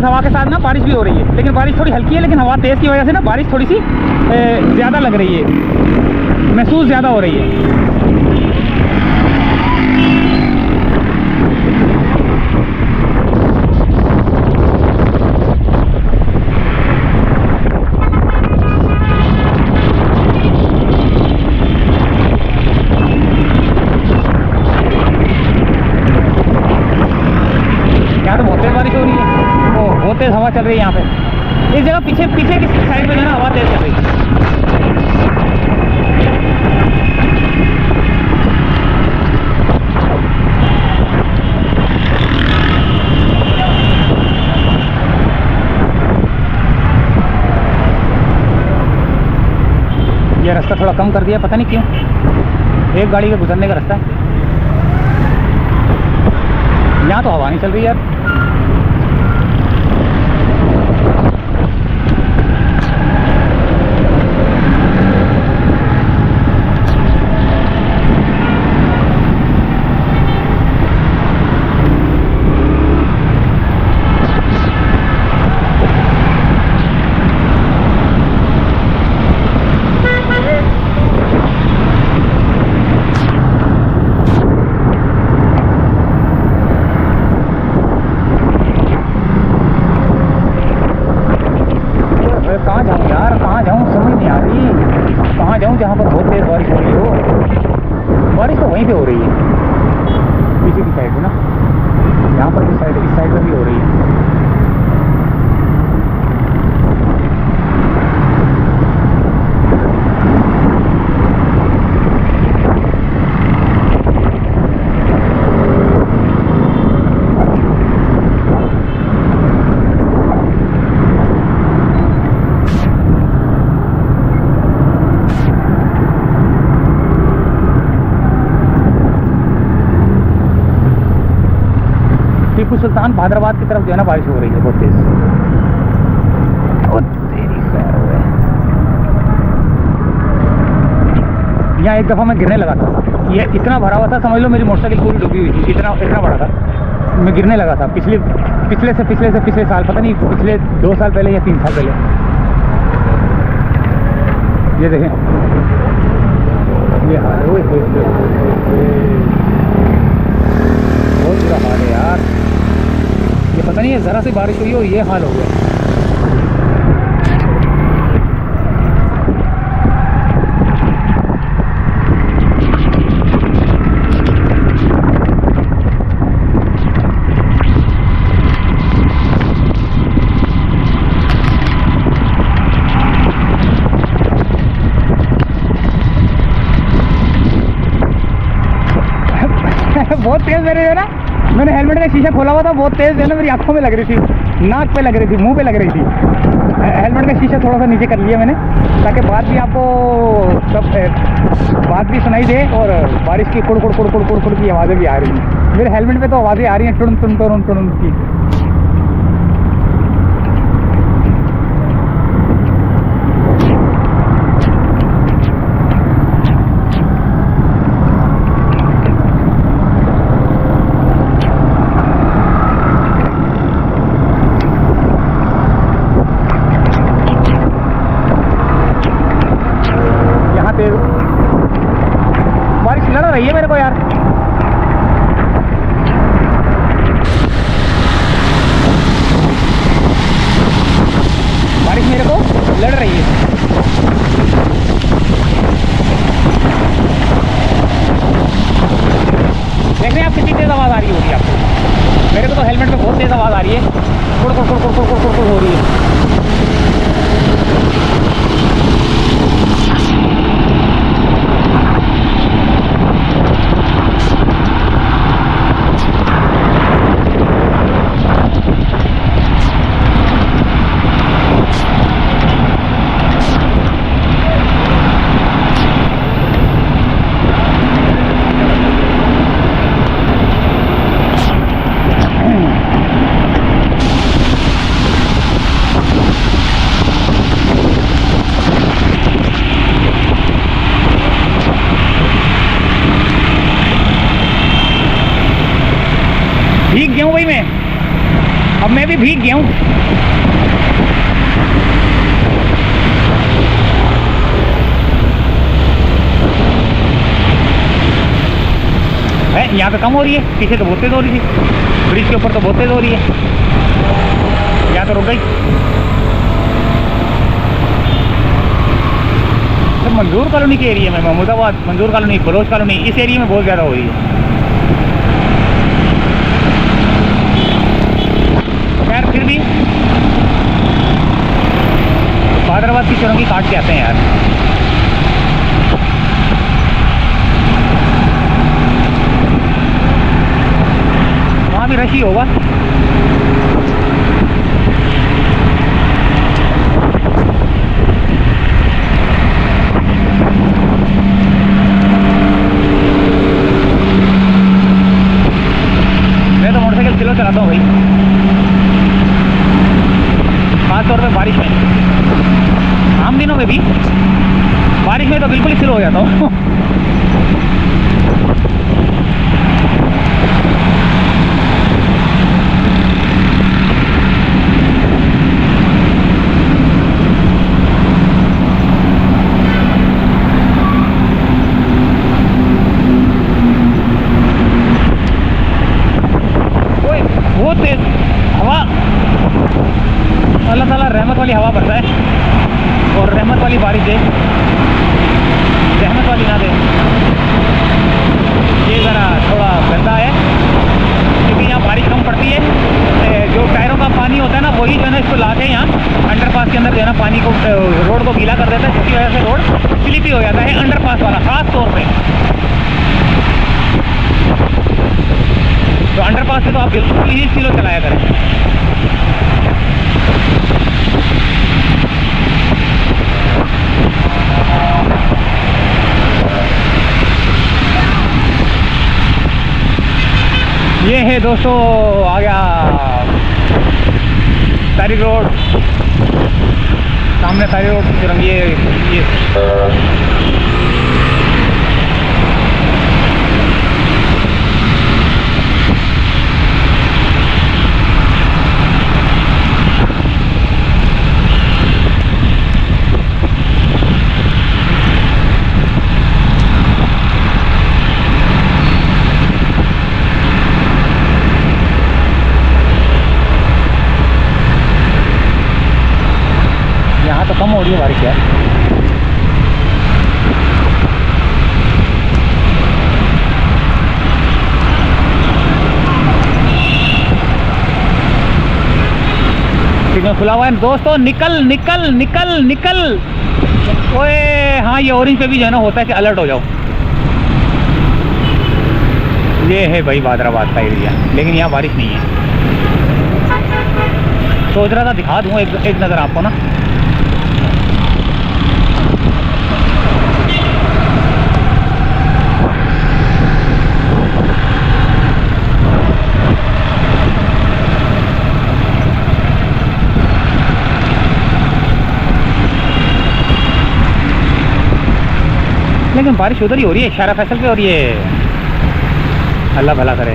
तेज़ हवा के साथ ना बारिश भी हो रही है, लेकिन बारिश थोड़ी हल्की है, लेकिन हवा तेज़ की वजह से ना बारिश थोड़ी सी ज़्यादा लग रही है, महसूस ज़्यादा हो रही है। यहाँ तो बहुत तेज़ बारिश हो रही है, वो बहुत तेज़ हवा चल रही है यहाँ पे। इस जगह पीछे पीछे की साइड में जो है ना हवा तेज़ चल रही है। ये रास्ता थोड़ा कम कर दिया, पता नहीं क्यों, एक गाड़ी का गुजरने का रास्ता है। यहाँ तो हवा नहीं चल रही यार। कहाँ जाऊँ यार, कहाँ जाऊँ समझ नहीं आ रही। कहाँ जाऊँ जहाँ पर बहुत तेज़ बारिश हो रही हो। बारिश तो वहीं पे हो रही है, पीछे की साइड में ना, यहाँ पर भी साइड, इस साइड में भी हो रही है। टीपू सुल्तान भादराबाद की तरफ जो है ना बारिश हो रही है बहुत तेज। ओ तेरी खैर है। यहाँ एक दफ़ा मैं गिरने लगा था, ये इतना भरा हुआ था, समझ लो मेरी मोटरसाइकिल पूरी डूबी हुई थी, इतना इतना बड़ा था। मैं गिरने लगा था पिछले साल, पता नहीं पिछले 2 साल पहले या 3 साल पहले। ये देखें, ये हाल बहुत बुरा हाल है यार। ये पता नहीं है, ज़रा सी बारिश हुई और ये हाल हो गया। बहुत तेज़ मेरे जो है ना, मैंने हेलमेट का शीशा खोला हुआ था, बहुत तेज़ जो है ना मेरी आंखों में लग रही थी, नाक पे लग रही थी, मुंह पे लग रही थी। हेलमेट का शीशा थोड़ा सा नीचे कर लिया मैंने, ताकि बात भी आपको सब बात भी सुनाई दे और बारिश की कुड़ कुड़ कुड़ कुड़ कुड़ कुड़ की आवाज़ें भी आ रही हैं। मेरे हेलमेट पे तो आवाज़ें आ रही हैं टुन टुन टुन टुन की। बारिश लड़ रही है मेरे को यार। बारिश मेरे को लड़ रही है। देख रहे हैं आप कितनी तेज़ आवाज़ आ रही होगी आपको। मेरे को तो हेलमेट में बहुत तेज़ आवाज़ आ रही है, कुड़ कुड़ कुड़ कुड़ कुड़ कुड़ कुड़ हो रही है। भीग गया हूँ भाई मैं, अब मैं भी भीग गया हूँ। यहाँ पे कम हो रही है, पीछे तो बहुत तेज हो रही थी, ब्रिज के ऊपर तो बहुत तेज हो रही है। यहाँ तो रुक गई। तो मंजूर कॉलोनी के एरिया में, महमूदाबाद मंजूर कॉलोनी, बलोच कॉलोनी, इस एरिया में बहुत ज़्यादा हो रही है। खैर फिर भी बादराबाद की चुरंगी काट के आते हैं यार। वहाँ भी रश ही होगा। मैं तो मोटरसाइकिल स्लो चलाता हूँ भाई, खास तौर पे बारिश में। आम दिनों में भी, बारिश में तो बिल्कुल ही स्लो हो जाता हूँ। बहुत तेज हवा, अल्लाह ताला रहमत वाली हवा बरसा है और रहमत वाली बारिश दे, रहमत वाली ना दे। ये ज़रा थोड़ा गंदा है क्योंकि यहाँ बारिश कम पड़ती है। जो टायरों का पानी होता है ना, वही जो है ना इसको ला के यहाँ अंडरपास के अंदर जो है ना पानी को, रोड को गीला कर देता है, जिसकी वजह से रोड स्लिपी हो जाता है। अंडरपास वाला खास तौर पे, तो अंडरपास से तो आप बिल्कुल ही स्लो चलाया करें। ये है दोस्तों, आ गया तारी रोड, सामने तारी रोड की चुरंगी। ये तो कम हो रही है बारिश यार। सिग्नल खुला हुआ है दोस्तों, निकल निकल निकल निकल। ओए हाँ, ये ऑरेंज पे भी जो है ना होता है कि अलर्ट हो जाओ। ये है भाई बादराबाद का एरिया, लेकिन यहाँ बारिश नहीं है। सोच रहा था दिखा दूँ एक नज़र आपको ना। लेकिन बारिश उधर ही हो रही है, शारा फैसल पे हो रही है। अल्लाह भला करे।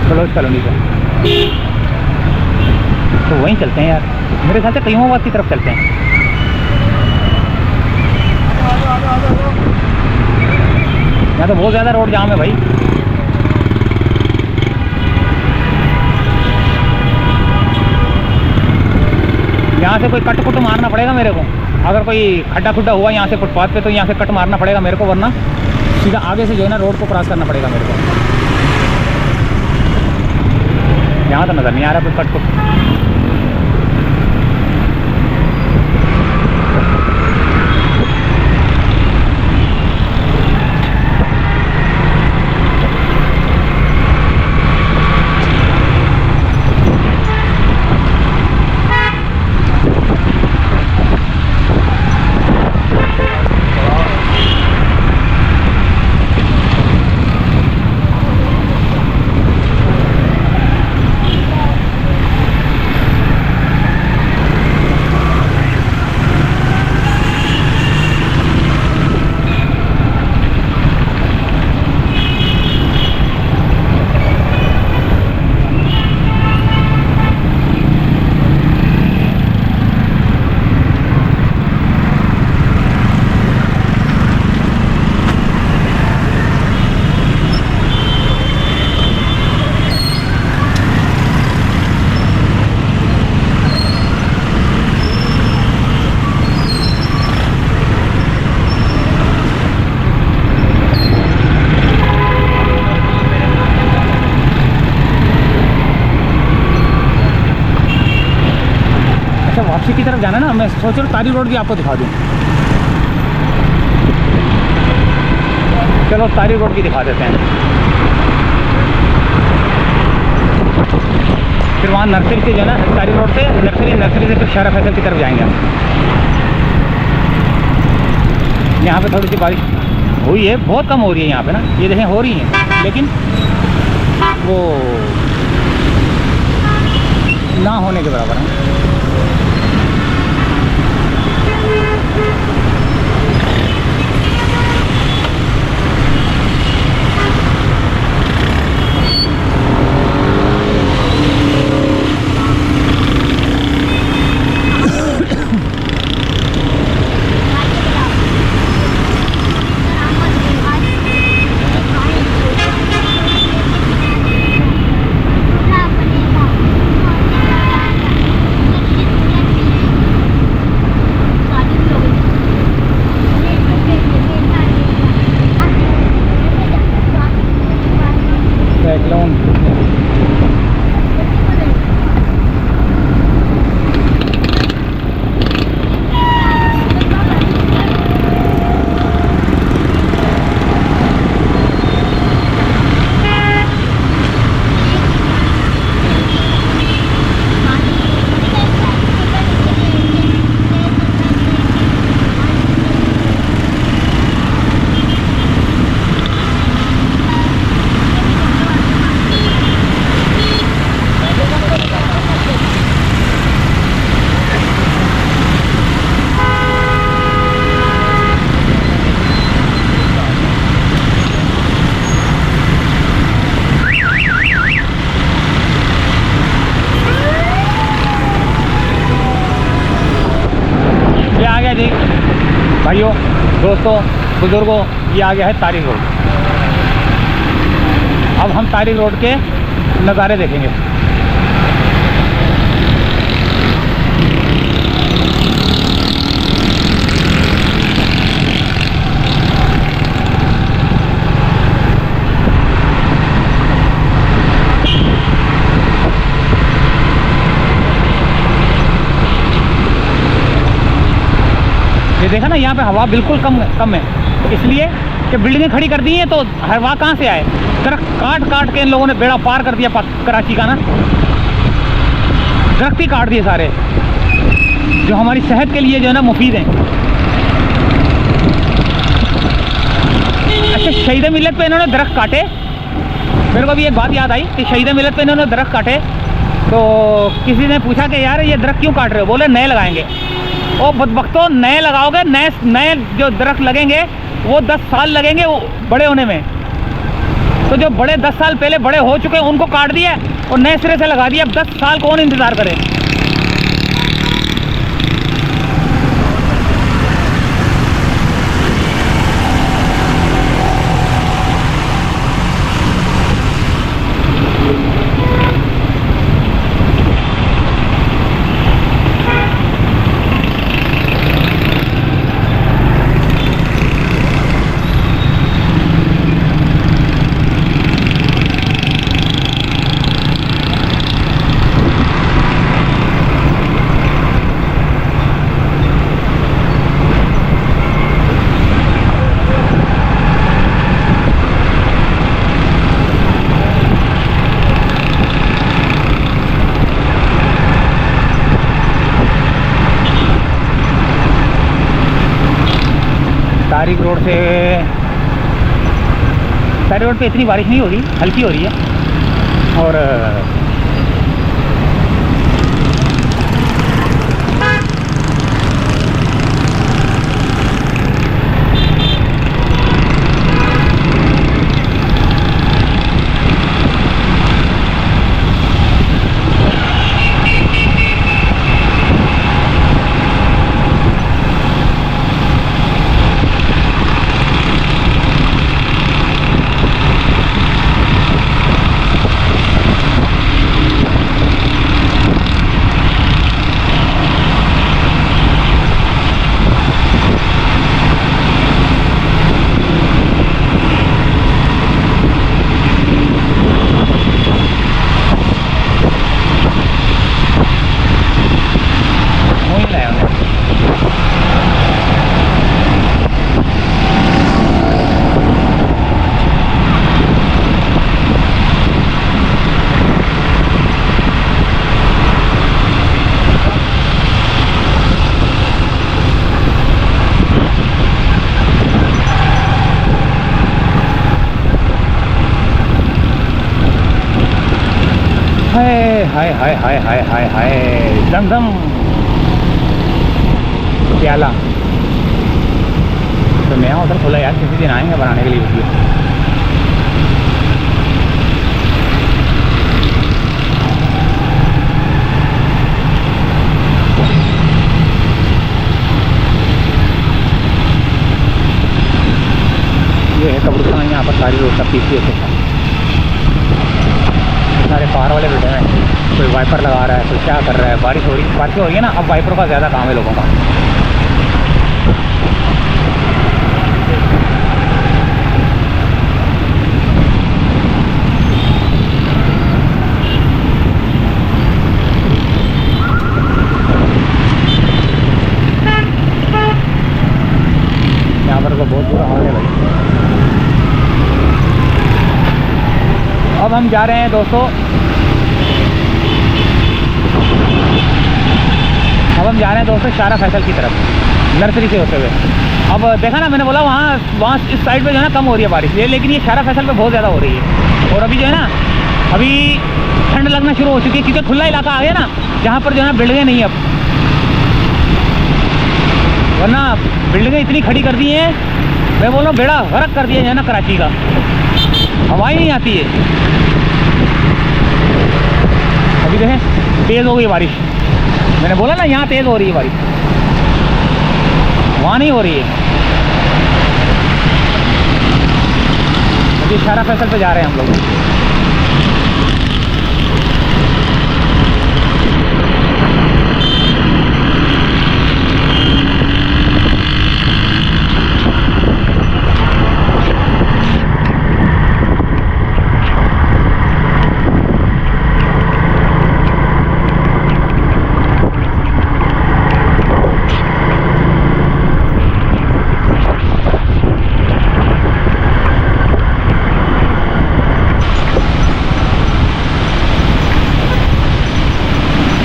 बलोच कॉलोनी पे तो वहीं चलते हैं यार, मेरे ख्याल से कईमाबाद की तरफ चलते हैं। यहाँ तो बहुत ज़्यादा रोड जाम है भाई। यहाँ से कोई कट कुट मारना पड़ेगा मेरे को, अगर कोई खड्डा खुड्डा हुआ यहाँ से फुटपाथ पे तो यहाँ से कट मारना पड़ेगा मेरे को, वरना सीधा आगे से जो है ना रोड को क्रॉस करना पड़ेगा मेरे को। यहाँ तो नज़र नहीं आ रहा कोई कट कुट। जाना ना, मैं सोच रहा हूँ तारी रोड भी आपको दिखा दूँ। चलो तारी रोड भी दिखा देते हैं। फिर वहाँ नर्सरी से जो है ना, तारी रोड से नर्सरी से फिर शहर फैसल की तरफ जाएंगे हम। यहाँ पे थोड़ी सी बारिश हुई है, बहुत कम हो रही है यहाँ पे ना, ये देखें हो रही है, लेकिन वो ना होने के बराबर है। भाइयों, दोस्तों, बुजुर्गों, ये आ गया है तारिक रोड। अब हम तारिक रोड के नज़ारे देखेंगे। ये देखा ना, यहाँ पे हवा बिल्कुल कम है, इसलिए कि बिल्डिंगें खड़ी कर दी हैं, तो हवा कहाँ से आए? दरख्त काट काट के इन लोगों ने बेड़ा पार कर दिया कराची का ना। दरख्त ही काट दिए सारे, जो हमारी सेहत के लिए जो है ना मुफीद हैं। अच्छा, शहीद मिलत पे इन्होंने दरख्त काटे। मेरे को भी एक बात याद आई कि शहीद मिलत पे इन्होंने दरख्त काटे, तो किसी ने पूछा कि यार ये दरख्त क्यों काट रहे हो? बोले नए लगाएंगे। ओ बदबख्तों, नए लगाओगे, नए जो दरख्त लगेंगे वो 10 साल लगेंगे वो बड़े होने में। तो जो बड़े 10 साल पहले बड़े हो चुके हैं उनको काट दिया और नए सिरे से लगा दिया। अब 10 साल कौन इंतज़ार करे? तारिक रोड पे इतनी बारिश नहीं हो रही, हल्की हो रही है। और हाय हाय हाय हाय हाय हाय, जमजम प्याला तो नया उधर खुला यार, किसी दिन आएंगे बनाने के लिए वीडियो। ये है कब्रिस्तान, यहाँ पर सारी रोड सब पीछे होते हैं, सारे पार वाले बैठे हैं, कोई वाइपर लगा रहा है, कोई क्या कर रहा है। बारिश हो रही है ना, अब वाइपरों का ज़्यादा काम है लोगों का। यहाँ पर तो बहुत बुरा हाल है भाई। अब हम जा रहे हैं दोस्तों, शारा फैसल की तरफ, नर्सरी से होते हुए। अब देखा ना, मैंने बोला वहाँ इस साइड पे जो है ना कम हो रही है बारिश, लेकिन ये शारा फैसल पे बहुत ज़्यादा हो रही है। और अभी जो है ना, अभी ठंड लगना शुरू हो चुकी है, क्योंकि खुला इलाका आ गया ना, जहाँ पर जो है ना बिल्डिंगें नहीं है अब, वरना बिल्डिंगें इतनी खड़ी कर दी हैं, मैं बोल रहा हूँ बेड़ा गर्क कर दिया है ना कराची का, हवा ही नहीं आती है। अभी देखें तेज़ हो गई बारिश, मैंने बोला ना यहाँ तेज़ हो रही है बारिश, वहाँ नहीं हो रही है। अभी शारा फैसल पे जा रहे हैं हम लोग।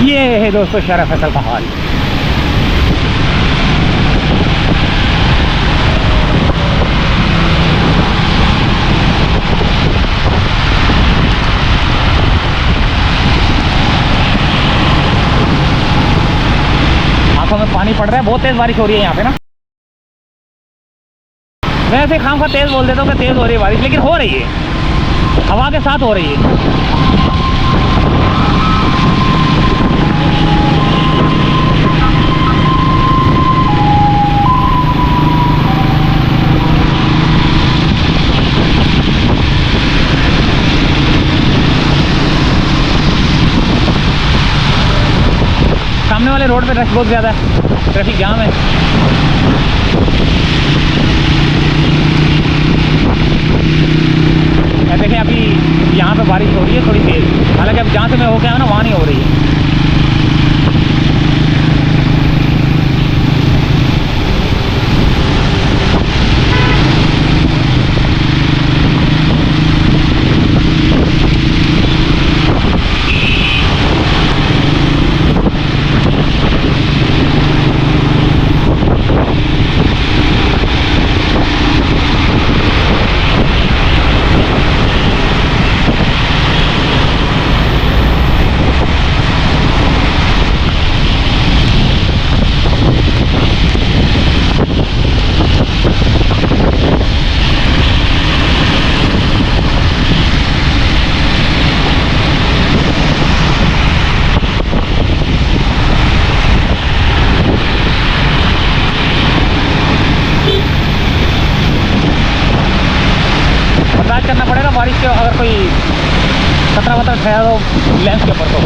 ये है दोस्तों शारा फैसल का हाल। आंखों में पानी पड़ रहा है, बहुत तेज बारिश हो रही है यहाँ पे ना। मैं ऐसे खाम खा तेज बोल देता हूँ कि तेज हो रही है बारिश, लेकिन हो रही है, हवा के साथ हो रही है। सामने वाले रोड पे रश बहुत ज़्यादा है, ट्रैफिक जाम है। देखें अभी यहाँ पे बारिश हो रही है थोड़ी तेज़, हालांकि अब जहाँ से मैं होके आया ना वहाँ नहीं हो रही है। करना पड़ेगा बारिश के, अगर कोई खतरा वतरा है तो लेंस के ऊपर तो।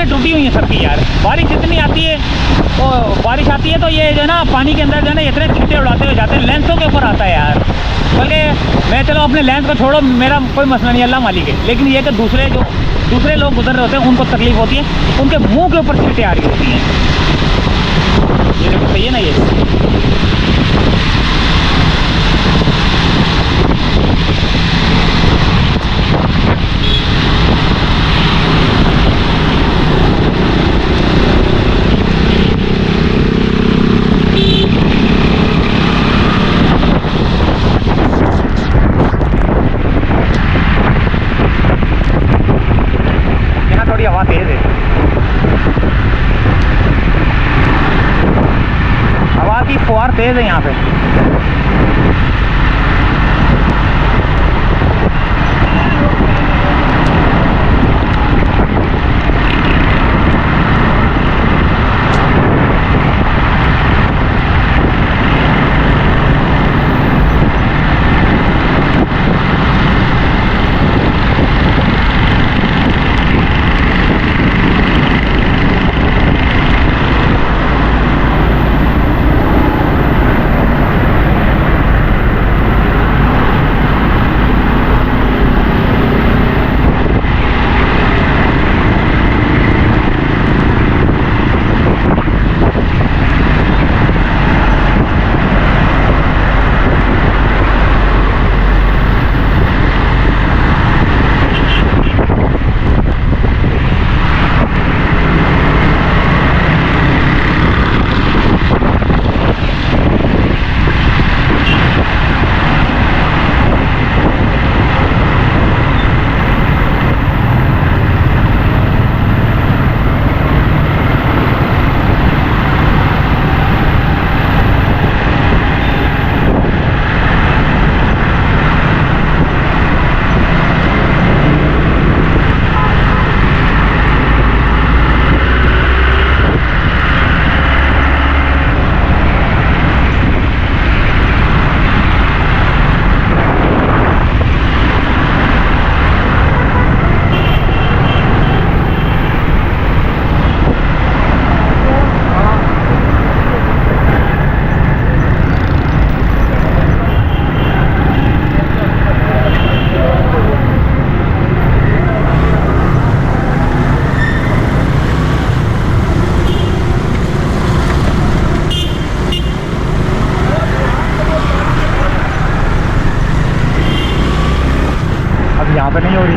टूटी हुई है सबकी यार। बारिश इतनी आती है तो बारिश आती है तो ये जो है ना पानी के अंदर जो है ना इतने छींटे उड़ाते हुए जाते हैं, लेंसों के ऊपर आता है यार। बल्कि मैं चलो अपने लेंस को छोड़ो, मेरा कोई मसला नहीं, अल्लाह मालिक है, लेकिन ये कि दूसरे जो दूसरे लोग गुजर रहे होते हैं, उनको तकलीफ होती है, उनके मुंह के ऊपर छींटें आ रही होती हैं। ये देखो, सही है ना ये। यहाँ थोड़ी हवा तेज है, हवा की फुहार तेज है यहाँ पे। यहाँ पे नहीं हो रही।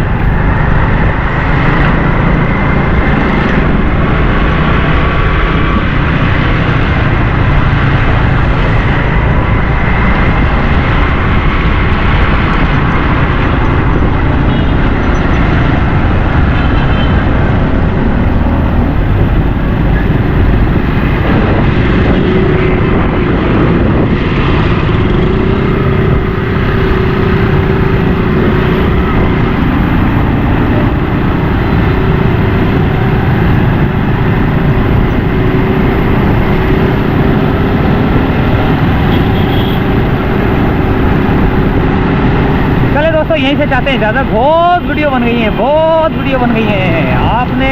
दोस्तों यहीं से चाहते हैं इजाज़त। बहुत वीडियो बन गई है, बहुत वीडियो बन गई है, आपने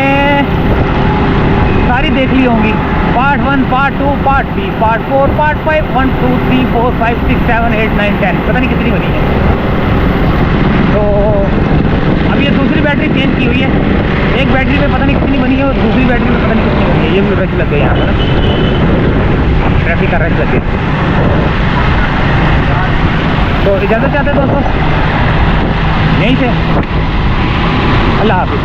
सारी देख ली होंगी। Part 1, part 2, part 3, part 4, part 5, 1 2 3 4 5 6 7 8 9 10, पता नहीं कितनी बनी है। तो अब ये दूसरी बैटरी चेंज की हुई है, एक बैटरी में पता नहीं कितनी बनी है और दूसरी बैटरी में पता नहीं कितनी बनी है। ये भी रश लग गई यहाँ पर ना, ट्रैफिक का रश लग गया। तो इजाज़त चाहते हैं दोस्तों यहीं से। अल्लाह हाफिज़।